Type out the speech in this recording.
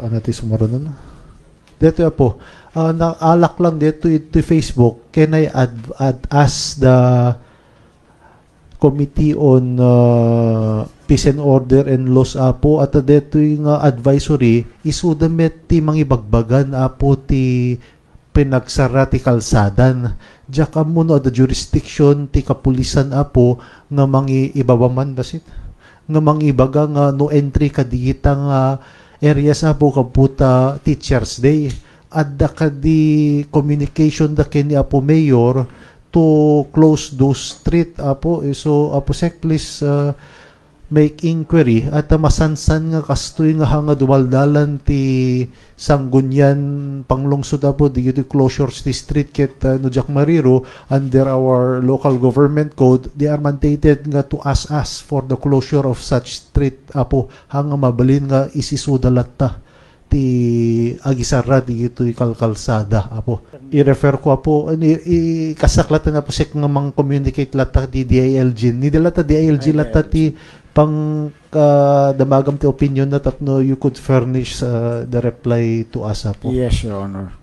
ano ti sumaron na. Dito po, naalak lang dito ito Facebook, can I ask the Committee on Peace and Order and Laws po at dito yung advisory isudamet ti mangibagbagan po ti pinagsara ti kalsadan. Diya ka muna the jurisdiction ti kapulisan po nga mangiibabaman basit nga mangibaga nga no entry kadigitang areas po kaputa Teachers Day. Adda ka di communication da kini po mayor to close those street apo. So apo sec please make inquiry at masansan nga kastoy nga hanga dumaldalan ti Sanggunyan panglungsod apo di closures ti street ket no Jack Mariro under our local government code they are mandated nga to ask for the closure of such street apo hanga mabalin nga isisudalat ta ti agisara di ito kalkalsada apo. I-refer ko apo kasaklat nga po sek nga mang communicate lata di DILG ni lata DILG lata ti pang damagam ti opinion na tapno you could furnish the reply to us apo. Yes, Your Honor.